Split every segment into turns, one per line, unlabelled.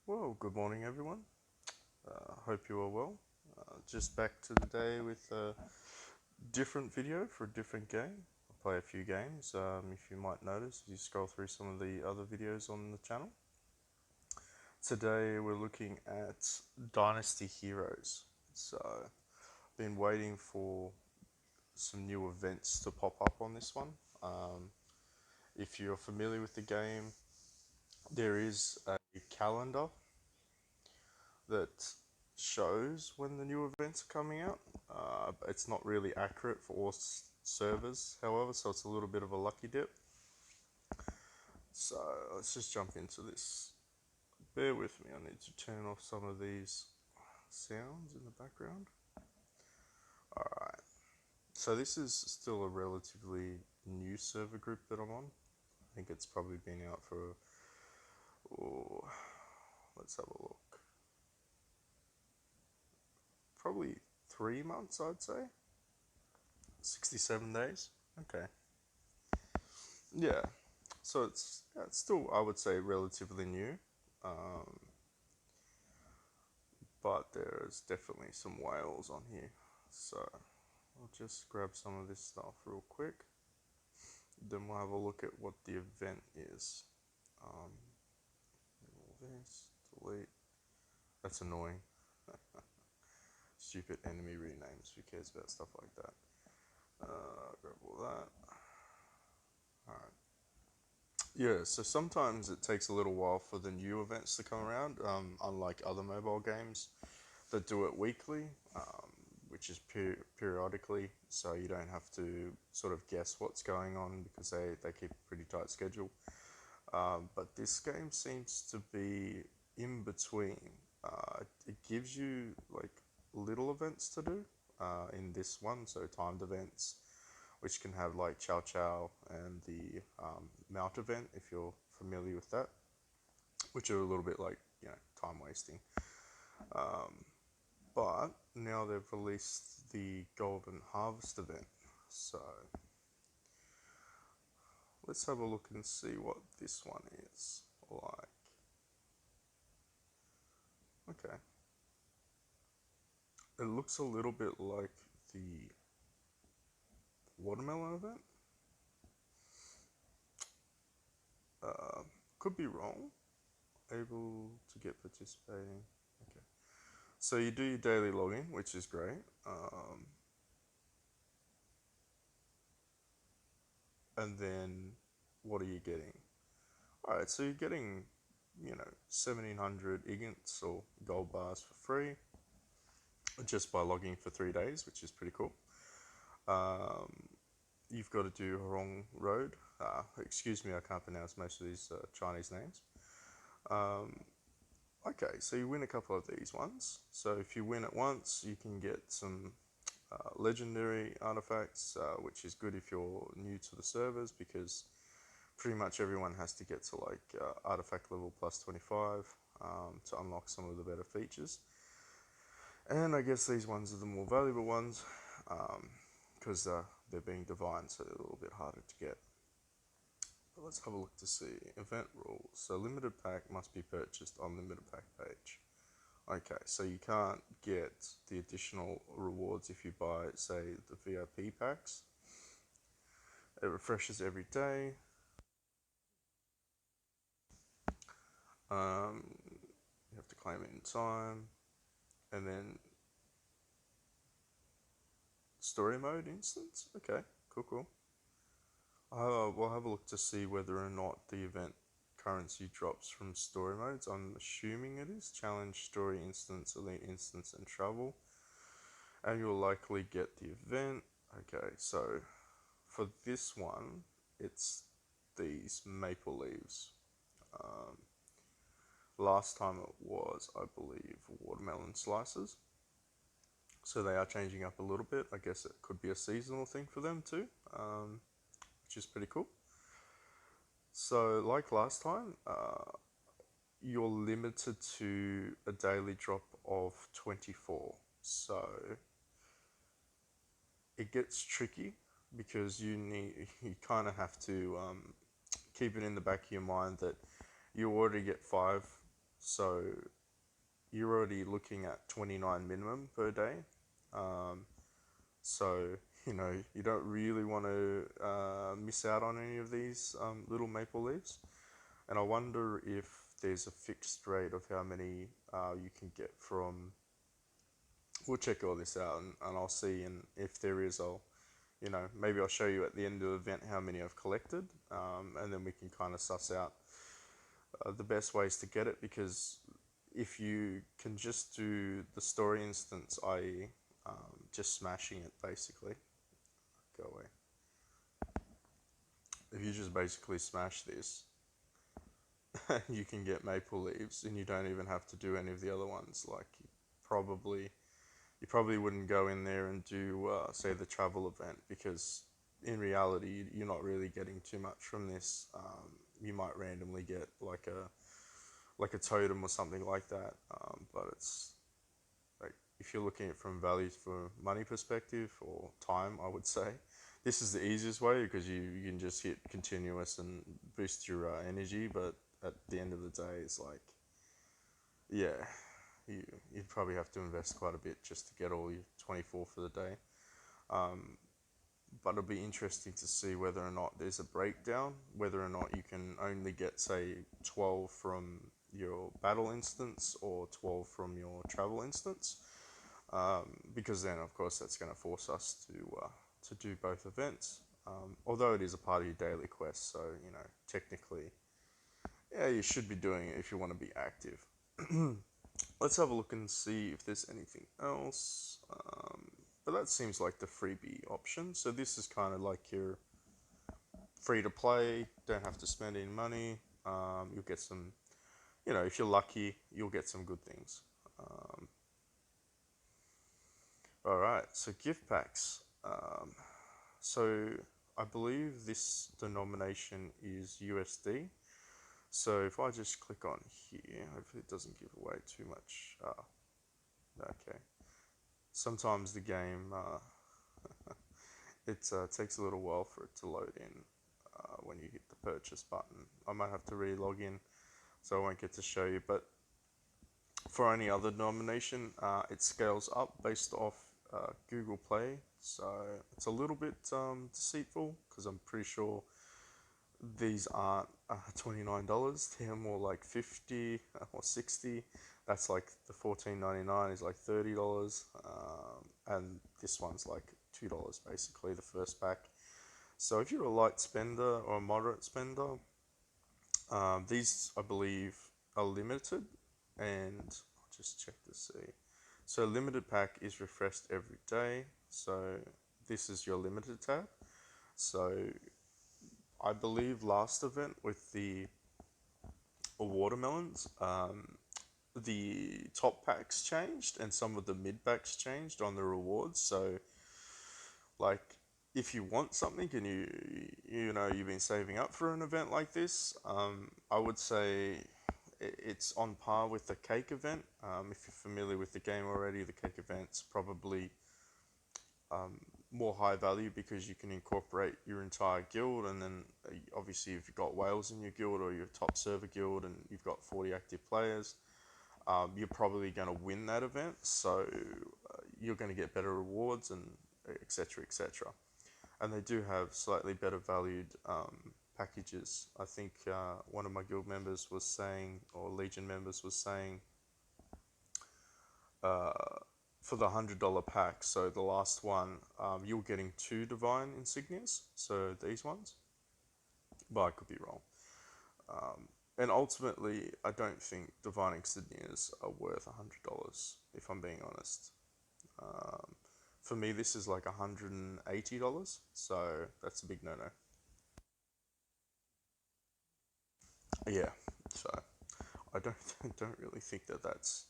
Well, good morning, everyone. Hope you are well. Just back to the day with a different video for a different game. I play a few games. If you might notice, if you scroll through some of the other videos on the channel. Today we're looking at Dynasty Heroes. So, been waiting for some new events to pop up on this one. If you're familiar with the game, there is a calendar that shows when the new events are coming out. It's not really accurate for all servers, however, so it's a little bit of a lucky dip. So let's just jump into this. Bear with me, I need to turn off some of these sounds in the background. Alright, so this is still a relatively new server group that I'm on. I think it's probably been out for, oh, let's have a look. Probably 3 months, I'd say. 67 days. Okay. Yeah. So it's still, I would say, relatively new. Um, but there's definitely some whales on here. So I'll just grab some of this stuff real quick. Then we'll have a look at what the event is. Um, all this, delete. That's annoying. Stupid enemy renames. Who cares about stuff like that? Grab all that. Alright. Yeah, so sometimes it takes a little while for the new events to come around, unlike other mobile games that do it weekly, which is periodically, so you don't have to sort of guess what's going on because they keep a pretty tight schedule. But this game seems to be in between. It gives you like little events to do in this one, so timed events, which can have like Chow Chow and the mount event if you're familiar with that, which are a little bit like, time wasting. But now they've released the Golden Harvest event, so let's have a look and see what this one is like. Okay, it looks a little bit like the watermelon event. Uh, could be wrong. Able to get participating. Okay. So you do your daily login, which is great. And then what are you getting? Alright, so you're getting, 1700 igants or gold bars for free just by logging for 3 days, which is pretty cool. Um, you've got to do Horong Road. Excuse me, I can't pronounce most of these Chinese names. Okay, so you win a couple of these ones. So if you win it once, you can get some legendary artifacts, which is good if you're new to the servers because pretty much everyone has to get to like artifact level plus 25 to unlock some of the better features. And I guess these ones are the more valuable ones because they're being divine, so they're a little bit harder to get. But let's have a look to see. Event rules. So limited pack must be purchased on limited pack page. Okay, so you can't get the additional rewards if you buy, say, the VIP packs. It refreshes every day. You have to claim it in time. And then story mode instance. Okay, cool. We'll have a look to see whether or not the event currency drops from story modes. I'm assuming it is. Challenge, story instance, elite instance, and travel. And you'll likely get the event. Okay, so for this one, it's these maple leaves. Um, Last time it was, I believe, watermelon slices. So they are changing up a little bit. I guess it could be a seasonal thing for them too, which is pretty cool. So, like last time, you're limited to a daily drop of 24. So, it gets tricky because you kind of have to keep it in the back of your mind that you already get 5 So you're already looking at 29 minimum per day. Um, so you don't really want to miss out on any of these little maple leaves. And I wonder if there's a fixed rate of how many you can get from. We'll check all this out, and I'll see. And if there is, maybe I'll show you at the end of the event how many I've collected, and then we can kind of suss out the best ways to get it. Because if you can just do the story instance, i.e., just smashing it basically, go away. If you just basically smash this, you can get maple leaves, and you don't even have to do any of the other ones. Like probably you probably wouldn't go in there and do say the travel event, because in reality you're not really getting too much from this. You might randomly get like a totem or something like that, but it's like, if you're looking at it from values for money perspective or time, I would say this is the easiest way, because you can just hit continuous and boost your energy. But at the end of the day, it's like, yeah, you'd probably have to invest quite a bit just to get all your 24 for the day. Um, but it'll be interesting to see whether or not there's a breakdown, whether or not you can only get, say, 12 from your battle instance or 12 from your travel instance. Because then, of course, that's going to force us to do both events. Although it is a part of your daily quest, so technically, yeah, you should be doing it if you want to be active. Let's have a look and see if there's anything else. But that seems like the freebie option. So this is kind of like your free to play, don't have to spend any money. You'll get some, if you're lucky, you'll get some good things. All right, so gift packs. So I believe this denomination is USD. So if I just click on here, hopefully it doesn't give away too much. Okay. Sometimes the game, it takes a little while for it to load in when you hit the purchase button. I might have to re-log in, so I won't get to show you. But for any other denomination, it scales up based off Google Play. So it's a little bit deceitful, because I'm pretty sure these aren't $29. They're more like 50 or 60. That's like the $14.99 is like $30, and this one's like $2 basically, the first pack. So if you're a light spender or a moderate spender, these I believe are limited, and I'll just check to see. So limited pack is refreshed every day. So this is your limited tab. So I believe last event with the watermelons, the top packs changed and some of the mid packs changed on the rewards. So like, if you want something and you've been saving up for an event like this, I would say it's on par with the cake event. If you're familiar with the game already, the cake event's probably more high value, because you can incorporate your entire guild. And then obviously if you've got whales in your guild or your top server guild and you've got 40 active players, you're probably going to win that event. So you're going to get better rewards, and etc, etc. And they do have slightly better valued packages. I think one of my guild members was saying, or Legion members was saying, uh, for the $100 pack, so the last one, you're getting 2 divine insignias, so these ones, but I could be wrong. And ultimately, I don't think divine insignias are worth $100, if I'm being honest. For me, this is like $180, so that's a big no-no. Yeah, so I don't don't really think that that's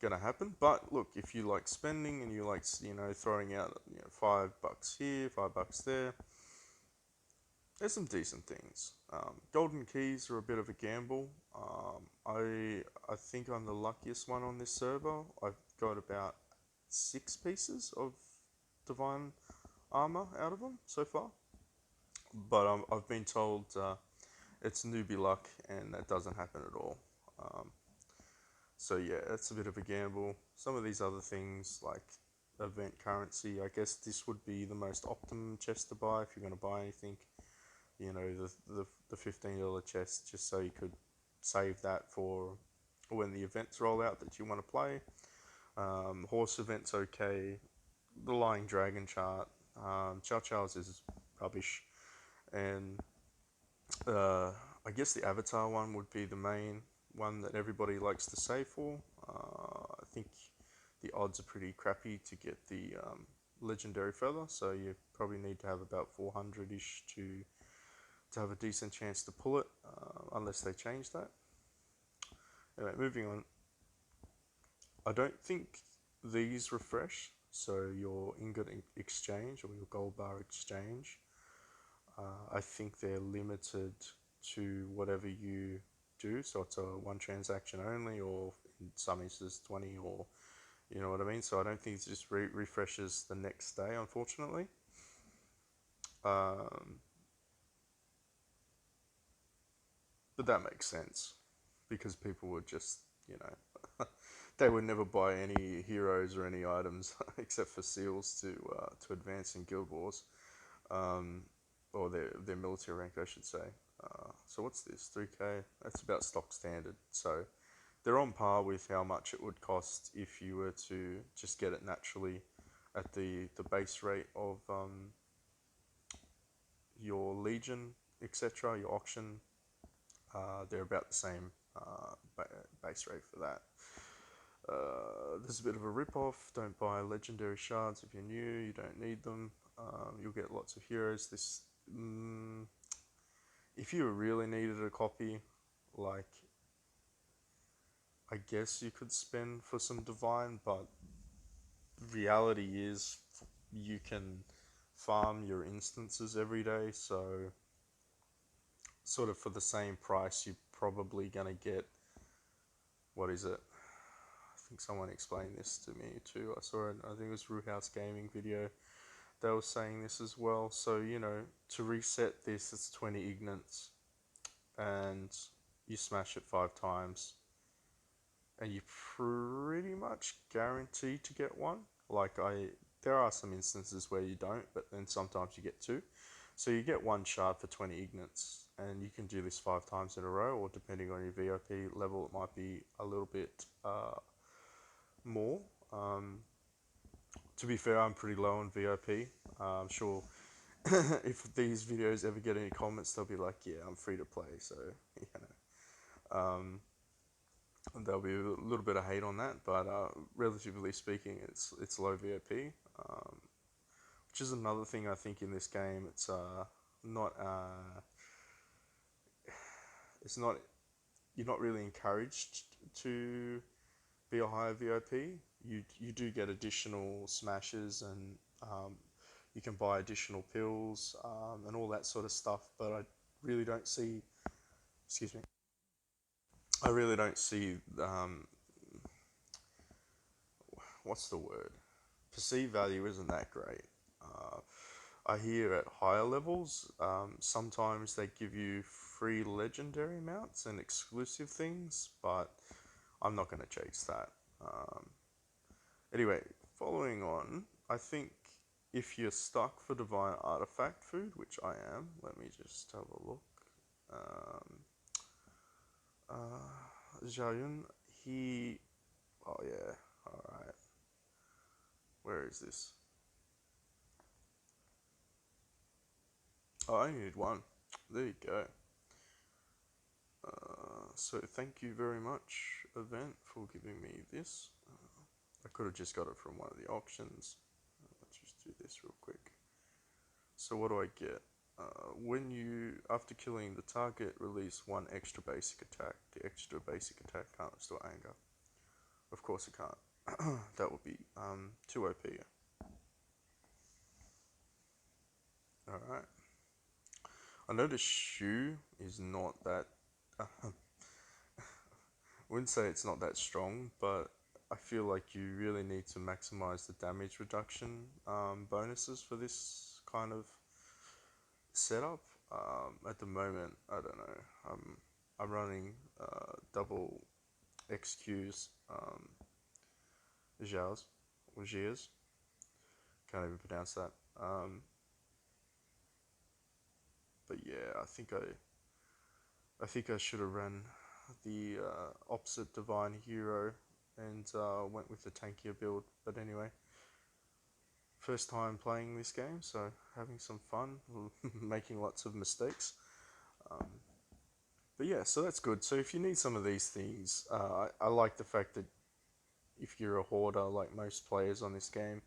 gonna happen. But look, if you like spending and you like throwing out $5 here, $5 there, there's some decent things. Golden keys are a bit of a gamble. I think I'm the luckiest one on this server. I've got about 6 pieces of divine armor out of them so far. But I've been told it's newbie luck, and that doesn't happen at all. Um, So yeah, that's a bit of a gamble. Some of these other things like event currency, I guess this would be the most optimum chest to buy if you're going to buy anything. You know, the $15 chest, just so you could save that for when the events roll out that you want to play. Horse events okay. The Lying Dragon chart, Chow Chow's is rubbish, and uh, I guess the Avatar one would be the main one that everybody likes to save for. I think the odds are pretty crappy to get the legendary feather, so you probably need to have about 400 ish to have a decent chance to pull it, unless they change that. Anyway, moving on. I don't think these refresh, so your ingot exchange or your gold bar exchange, I think they're limited to whatever you do, so it's a one transaction only, or in some instances 20, or you know what I mean. So I don't think it just refreshes the next day, unfortunately. Um, but that makes sense because people would just, you know, they would never buy any heroes or any items except for seals to advance in Guild Wars, um, or their military rank, I should say. So what's this? 3K. That's about stock standard. So they're on par with how much it would cost if you were to just get it naturally at the base rate of your Legion, etc., your auction. They're about the same base rate for that. There's a bit of a rip-off. Don't buy legendary shards if you're new. You don't need them. You'll get lots of heroes. If you really needed a copy, like, I guess you could spend for some divine, but reality is you can farm your instances every day, so sort of for the same price you're probably gonna get, what is it, I think someone explained this to me too. I saw it, I think it was Root House Gaming video, they were saying this as well. So you know, to reset this, it's 20 ignits and you smash it 5 times and you're pretty much guaranteed to get one. Like, there are some instances where you don't, but then sometimes you get two. So you get one shard for 20 ignits, and you can do this 5 times in a row, or depending on your VIP level, it might be a little bit more. Um, to be fair, I'm pretty low on VIP. I'm sure if these videos ever get any comments, they'll be like, "Yeah, I'm free to play." So you know. There'll be a little bit of hate on that, but relatively speaking, it's low VIP, which is another thing I think in this game. Not it's not you're not really encouraged to be a higher VIP. You do get additional smashes, and you can buy additional pills, and all that sort of stuff. But I really don't see. Excuse me. I really don't see what's the word? Perceived value isn't that great. Uh, I hear at higher levels, sometimes they give you free legendary mounts and exclusive things, but I'm not going to chase that. Um, anyway, following on, I think if you're stuck for divine artifact food, which I am, let me just have a look. Um, Jayun, he. Oh yeah, alright. Where is this? Oh, I only need one. There you go. So thank you very much, event, for giving me this. I could have just got it from one of the auctions. Let's just do this real quick. So what do I get? When you, after killing the target, release one extra basic attack. The extra basic attack can't restore anger. Of course it can't. That would be too OP. Alright. I know the shoe is not that. I wouldn't say it's not that strong, but I feel like you really need to maximize the damage reduction bonuses for this kind of setup. At the moment, I don't know. I'm running double. XQs, Zhao's, or Jia's. Can't even pronounce that. But yeah, I think I should have ran the opposite Divine Hero and went with the tankier build. But anyway, first time playing this game, so having some fun, making lots of mistakes. Um, but yeah, so that's good. So if you need some of these things, I like the fact that if you're a hoarder like most players on this game,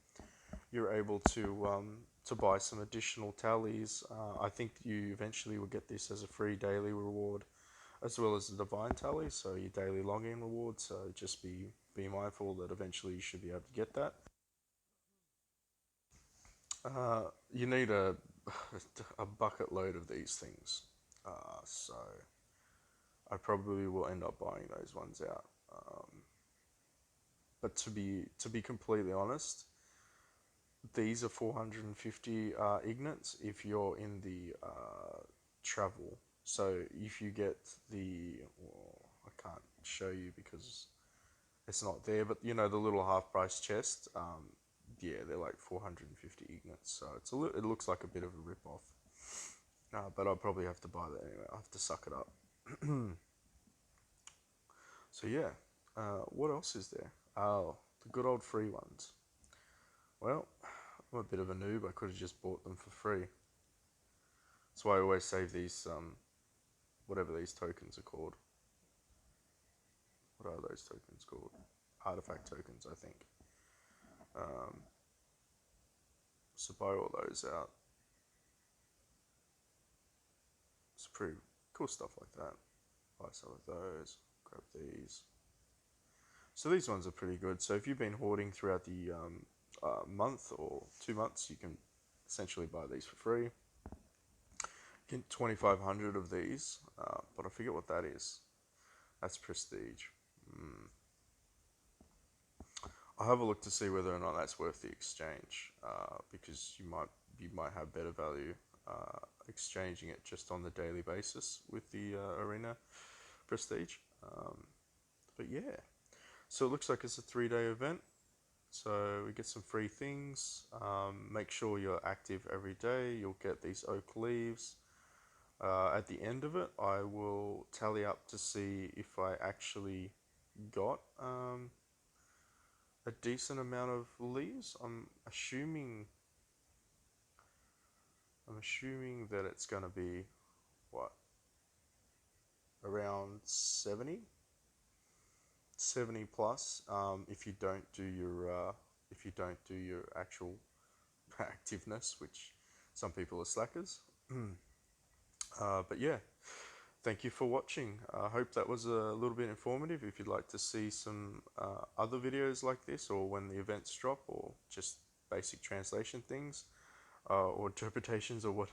you're able to buy some additional tallies. I think you eventually will get this as a free daily reward, as well as the divine tally, so your daily login reward. So just be mindful that eventually you should be able to get that. You need a a bucket load of these things, so I probably will end up buying those ones out. But to be completely honest, these are 450 ignates if you're in the travel. So if you get the, well, I can't show you because it's not there, but you know the little half price chest. Yeah, they're like 450 ignates, so it looks like a bit of a rip off. But I'll probably have to buy that anyway. I have to suck it up. So yeah, what else is there? Oh, the good old free ones. Well, I'm a bit of a noob. I could have just bought them for free. That's why I always save these, whatever these tokens are called. What are those tokens called? Artifact tokens, I think. Um, so buy all those out. It's pretty cool stuff like that. Buy some of those. Grab these. So these ones are pretty good. So if you've been hoarding throughout the month or 2 months, you can essentially buy these for free. Get 2,500 of these, but I forget what that is. That's prestige. I'll have a look to see whether or not that's worth the exchange, because you might have better value exchanging it just on the daily basis with the arena prestige. But yeah, so it looks like it's a 3-day event. So we get some free things. Make sure you're active every day. You'll get these oak leaves. At the end of it, I will tally up to see if I actually got a decent amount of leaves. I'm assuming that it's gonna be what, around 70 plus. If you don't do your actual activeness, which some people are slackers. But yeah, thank you for watching. I hope that was a little bit informative. If you'd like to see some other videos like this, or when the events drop, or just basic translation things, or interpretations of what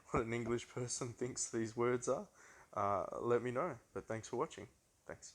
what an English person thinks these words are, let me know. But thanks for watching. Thanks.